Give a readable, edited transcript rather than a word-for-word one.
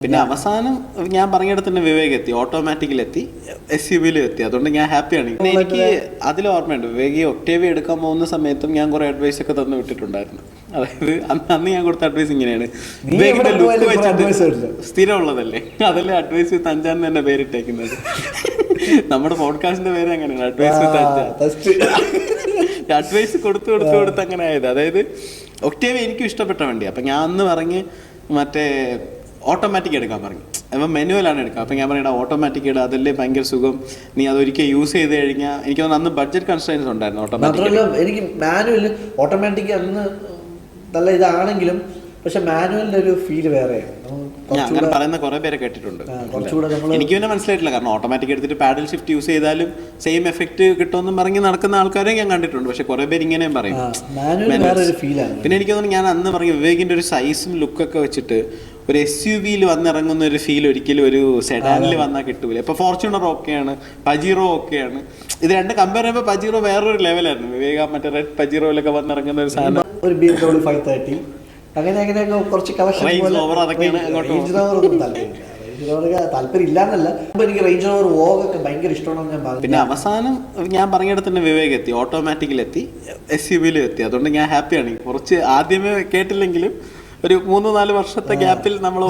പിന്നെ അവസാനം ഞാൻ പറഞ്ഞിടത്ത് തന്നെ വിവേക് എത്തി, ഓട്ടോമാറ്റിക്കിലെത്തി, SUV എത്തി. അതുകൊണ്ട് ഞാൻ ഹാപ്പിയാണ്. എനിക്ക് അതിൽ ഓർമ്മയുണ്ട്, വിവേക് ഒക്ടേവിയ എടുക്കാൻ പോകുന്ന സമയത്തും ഞാൻ കുറെ അഡ്വൈസ് ഒക്കെ തന്നു വിട്ടിട്ടുണ്ടായിരുന്നു. അതായത് അന്ന് ഞാൻ കൊടുത്ത അഡ്വൈസ് ഇങ്ങനെയാണ്, വിവേകിന്റെ ലുക്ക് വെച്ചിട്ട് സ്ഥിരം ഉള്ളതല്ലേ, അതല്ലേ അഡ്വൈസ് വിത്ത് അഞ്ചാൻ തന്നെ പേരിട്ടേക്കുന്നത്. നമ്മുടെ പോഡ്കാസ്റ്റിന്റെ പേര് അങ്ങനെയാണ്, അഡ്വൈസ് വിത്ത് അഞ്ചാൻ. അഡ്വൈസ് കൊടുത്ത് അങ്ങനെ ആയത്. അതായത് ഒക്ടേവിയ എനിക്കും ഇഷ്ടപ്പെട്ട വണ്ടി. അപ്പം ഞാൻ അന്ന് പറഞ്ഞ് മറ്റേ ഓട്ടോമാറ്റിക് എടുക്കാൻ പറഞ്ഞു. അപ്പം മെനുവലാണ് എടുക്കുക. അപ്പം ഞാൻ പറയടാ ഓട്ടോമാറ്റിക് ഇടുക, അതല്ലേ ഭയങ്കര സുഖം, നീ അതൊരിക്കൽ യൂസ് ചെയ്ത് കഴിഞ്ഞാൽ. എനിക്ക് തോന്നുന്നു അന്ന് ബഡ്ജറ്റ് കൺസ്ട്രെയിൻസ് ഉണ്ടായിരുന്നു ഓട്ടോമാറ്റിക്. എനിക്ക് മാനുവൽ ഓട്ടോമാറ്റിക് അന്ന് നല്ല ഇതാണെങ്കിലും പക്ഷെ മാനുവലിന്റെ ഒരു ഫീൽ വേറെയാണ്. ഞാൻ അങ്ങനെ പറയുന്ന കുറെ പേരെ കേട്ടിട്ടുണ്ട്. എനിക്ക് പിന്നെ മനസ്സിലായിട്ടില്ല, കാരണം ഓട്ടോമാറ്റിക് എടുത്തിട്ട് പാഡൽ ഷിഫ്റ്റ് യൂസ് ചെയ്താലും സെയിം എഫക്ട് കിട്ടുമെന്നും പറഞ്ഞ് നടക്കുന്ന ആൾക്കാരെ ഞാൻ കണ്ടിട്ടുണ്ട്. പക്ഷെ കുറെ പേര് ഇങ്ങനെയും പറയും. പിന്നെ എനിക്ക് തോന്നുന്നു ഞാൻ അന്ന് പറഞ്ഞു, വിവേകിന്റെ ഒരു സൈസും ലുക്കൊക്കെ വെച്ചിട്ട് ഒരു SUV വന്നിറങ്ങുന്ന ഒരു ഫീൽ ഒരിക്കലും ഒരു സെഡാനിൽ വന്നാൽ കിട്ടൂല. ഇപ്പൊ ഫോർച്യൂണർ ഓക്കെയാണ്, പജീറോ ഓക്കെയാണ്. ഇത് രണ്ട് കമ്പയർ ചെയ്യുമ്പോൾ പജീറോ വേറൊരു ലെവലായിരുന്നു. വിവേക മറ്റേ റെഡ് പജീറോയിലൊക്കെ വന്നിറങ്ങുന്ന ഒരു സാധനം, ഒരു BMW 530 അങ്ങനെയൊക്കെ കുറച്ച് താല്പര്യം ഇല്ലാന്നല്ല, എനിക്ക് റേഞ്ച് ഓവർ വോഗൊക്കെ ഭയങ്കര ഇഷ്ടമാണെന്ന് ഞാൻ പറഞ്ഞു. പിന്നെ അവസാനം ഞാൻ പറഞ്ഞിടത്ത് തന്നെ വിവേക് എത്തി, ഓട്ടോമാറ്റിക്കിലെത്തി, SUV എത്തി. അതുകൊണ്ട് ഞാൻ ഹാപ്പിയാണ്. കുറച്ച് ആദ്യമേ കേട്ടില്ലെങ്കിലും ഒരു 3-4 വർഷത്തെ ഗ്യാപ്പിൽ നമ്മൾ